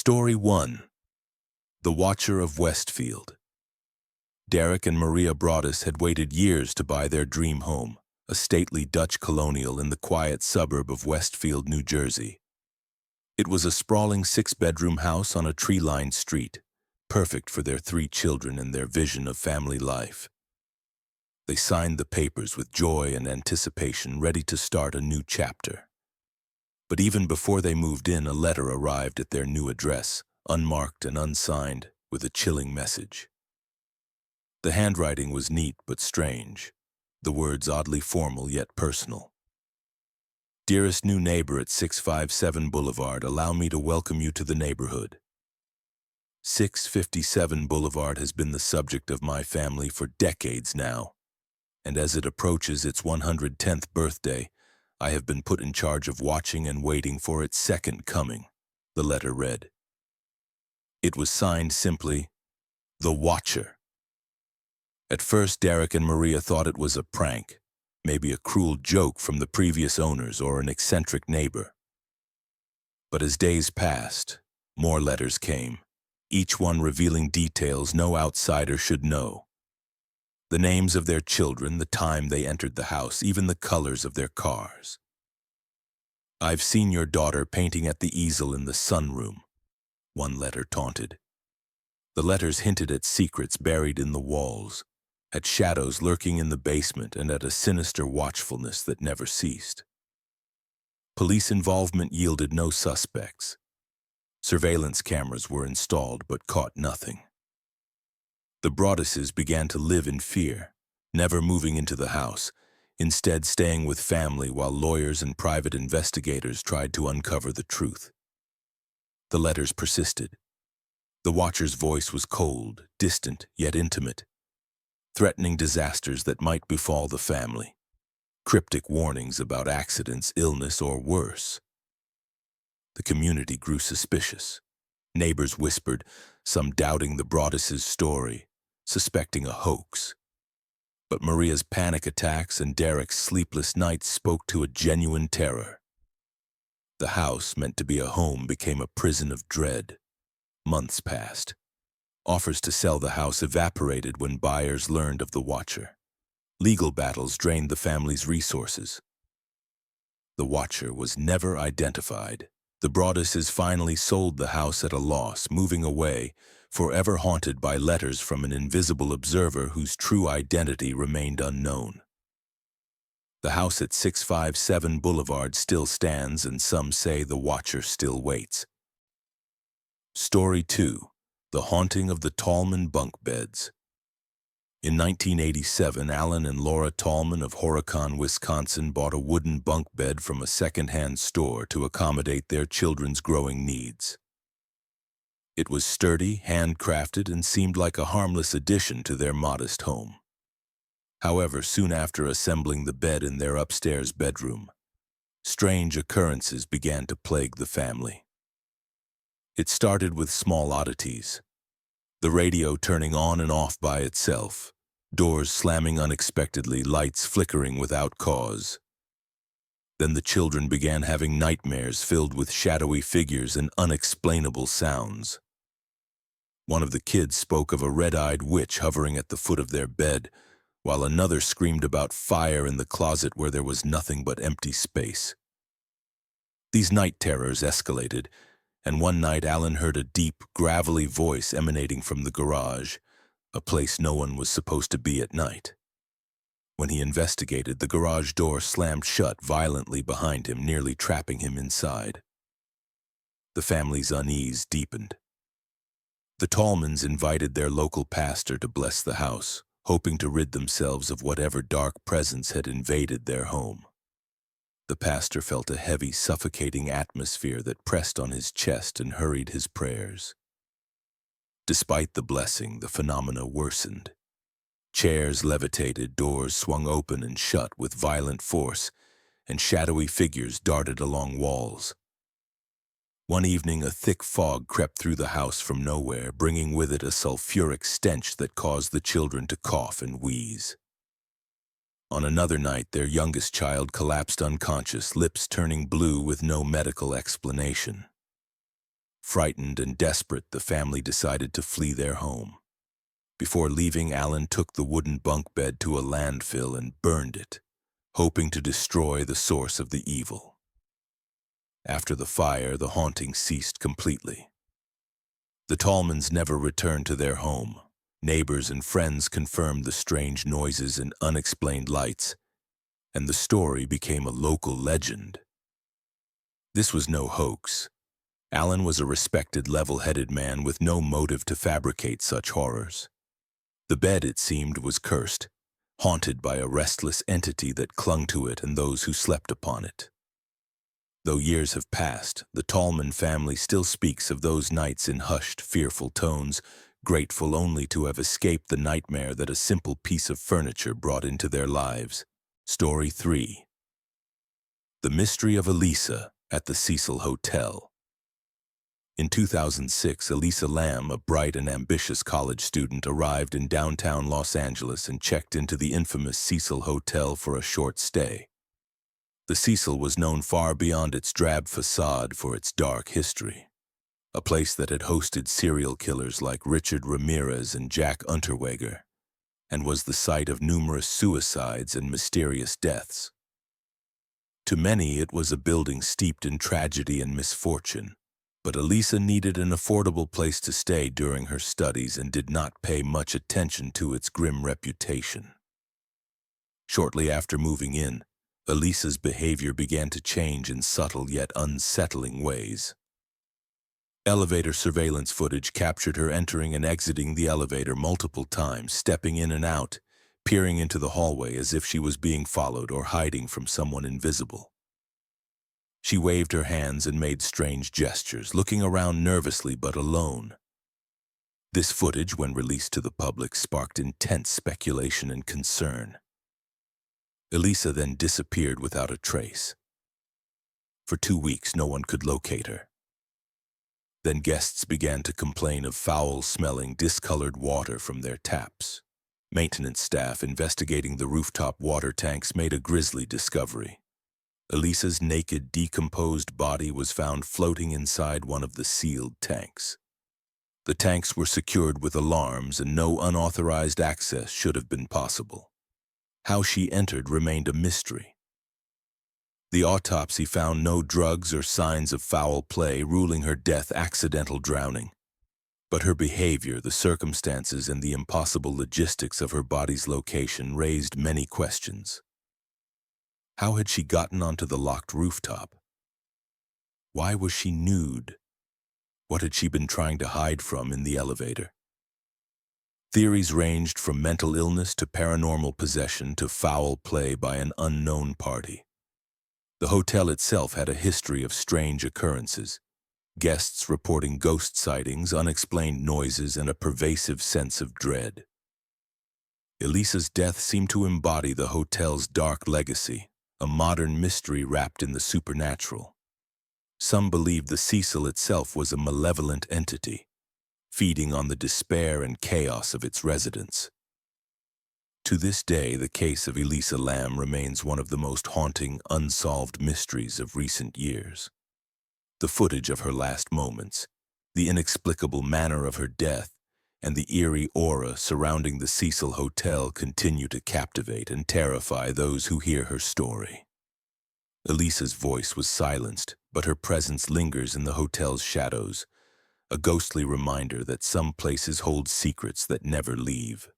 Story 1. The Watcher of Westfield. Derek and Maria Broaddus had waited years to buy their dream home, a stately Dutch colonial in the quiet suburb of Westfield, New Jersey. It was a sprawling 6-bedroom house on a tree-lined street, perfect for their 3 children and their vision of family life. They signed the papers with joy and anticipation, ready to start a new chapter. But even before they moved in, a letter arrived at their new address, unmarked and unsigned, with a chilling message. The handwriting was neat but strange, the words oddly formal yet personal. "Dearest new neighbor at 657 Boulevard, allow me to welcome you to the neighborhood. 657 Boulevard has been the subject of my family for decades now, and as it approaches its 110th birthday, I have been put in charge of watching and waiting for its second coming," the letter read. It was signed simply, "The Watcher." At first, Derek and Maria thought it was a prank, maybe a cruel joke from the previous owners or an eccentric neighbor. But as days passed, more letters came, each one revealing details no outsider should know. The names of their children, the time they entered the house, even the colors of their cars. "I've seen your daughter painting at the easel in the sunroom," one letter taunted. The letters hinted at secrets buried in the walls, at shadows lurking in the basement, and at a sinister watchfulness that never ceased. Police involvement yielded no suspects. Surveillance cameras were installed but caught nothing. The Broadduses began to live in fear, never moving into the house, instead staying with family while lawyers and private investigators tried to uncover the truth. The letters persisted. The Watcher's voice was cold, distant, yet intimate, threatening disasters that might befall the family, cryptic warnings about accidents, illness, or worse. The community grew suspicious. Neighbors whispered, some doubting the Broadduses' story, suspecting a hoax. But Maria's panic attacks and Derek's sleepless nights spoke to a genuine terror. The house, meant to be a home, became a prison of dread. Months passed. Offers to sell the house evaporated when buyers learned of the Watcher. Legal battles drained the family's resources. The Watcher was never identified. The Broadduses finally sold the house at a loss, moving away, forever haunted by letters from an invisible observer whose true identity remained unknown. The house at 657 Boulevard still stands, and some say the Watcher still waits. Story 2. The Haunting of the Tallman Bunk Beds. In 1987, Alan and Laura Tallman of Horicon, Wisconsin, bought a wooden bunk bed from a second-hand store to accommodate their children's growing needs. It was sturdy, handcrafted, and seemed like a harmless addition to their modest home. However, soon after assembling the bed in their upstairs bedroom, strange occurrences began to plague the family. It started with small oddities. The radio turning on and off by itself, doors slamming unexpectedly, lights flickering without cause. Then the children began having nightmares filled with shadowy figures and unexplainable sounds. One of the kids spoke of a red-eyed witch hovering at the foot of their bed, while another screamed about fire in the closet where there was nothing but empty space. These night terrors escalated, and one night Alan heard a deep, gravelly voice emanating from the garage, a place no one was supposed to be at night. When he investigated, the garage door slammed shut violently behind him, nearly trapping him inside. The family's unease deepened. The Tallmans invited their local pastor to bless the house, hoping to rid themselves of whatever dark presence had invaded their home. The pastor felt a heavy, suffocating atmosphere that pressed on his chest and hurried his prayers. Despite the blessing, the phenomena worsened. Chairs levitated, doors swung open and shut with violent force, and shadowy figures darted along walls. One evening, a thick fog crept through the house from nowhere, bringing with it a sulfuric stench that caused the children to cough and wheeze. On another night, their youngest child collapsed unconscious, lips turning blue with no medical explanation. Frightened and desperate, the family decided to flee their home. Before leaving, Alan took the wooden bunk bed to a landfill and burned it, hoping to destroy the source of the evil. After the fire, the haunting ceased completely. The Tallmans never returned to their home. Neighbors and friends confirmed the strange noises and unexplained lights, and the story became a local legend. This was no hoax. Alan was a respected, level-headed man with no motive to fabricate such horrors. The bed, it seemed, was cursed, haunted by a restless entity that clung to it and those who slept upon it. Though years have passed, the Tallman family still speaks of those nights in hushed, fearful tones, grateful only to have escaped the nightmare that a simple piece of furniture brought into their lives. Story 3. The Mystery of Elisa at the Cecil Hotel. In 2006, Elisa Lam, a bright and ambitious college student, arrived in downtown Los Angeles and checked into the infamous Cecil Hotel for a short stay. The Cecil was known far beyond its drab facade for its dark history, a place that had hosted serial killers like Richard Ramirez and Jack Unterweger, and was the site of numerous suicides and mysterious deaths. To many, it was a building steeped in tragedy and misfortune, but Elisa needed an affordable place to stay during her studies and did not pay much attention to its grim reputation. Shortly after moving in, Elisa's behavior began to change in subtle yet unsettling ways. Elevator surveillance footage captured her entering and exiting the elevator multiple times, stepping in and out, peering into the hallway as if she was being followed or hiding from someone invisible. She waved her hands and made strange gestures, looking around nervously but alone. This footage, when released to the public, sparked intense speculation and concern. Elisa then disappeared without a trace. For 2 weeks, no one could locate her. Then guests began to complain of foul-smelling, discolored water from their taps. Maintenance staff investigating the rooftop water tanks made a grisly discovery. Elisa's naked, decomposed body was found floating inside one of the sealed tanks. The tanks were secured with alarms, and no unauthorized access should have been possible. How she entered remained a mystery. The autopsy found no drugs or signs of foul play, ruling her death accidental drowning. But her behavior, the circumstances, and the impossible logistics of her body's location raised many questions. How had she gotten onto the locked rooftop? Why was she nude? What had she been trying to hide from in the elevator? Theories ranged from mental illness to paranormal possession to foul play by an unknown party. The hotel itself had a history of strange occurrences, guests reporting ghost sightings, unexplained noises, and a pervasive sense of dread. Elisa's death seemed to embody the hotel's dark legacy, a modern mystery wrapped in the supernatural. Some believed the Cecil itself was a malevolent entity, feeding on the despair and chaos of its residents. To this day, the case of Elisa Lam remains one of the most haunting, unsolved mysteries of recent years. The footage of her last moments, the inexplicable manner of her death, and the eerie aura surrounding the Cecil Hotel continue to captivate and terrify those who hear her story. Elisa's voice was silenced, but her presence lingers in the hotel's shadows, a ghostly reminder that some places hold secrets that never leave.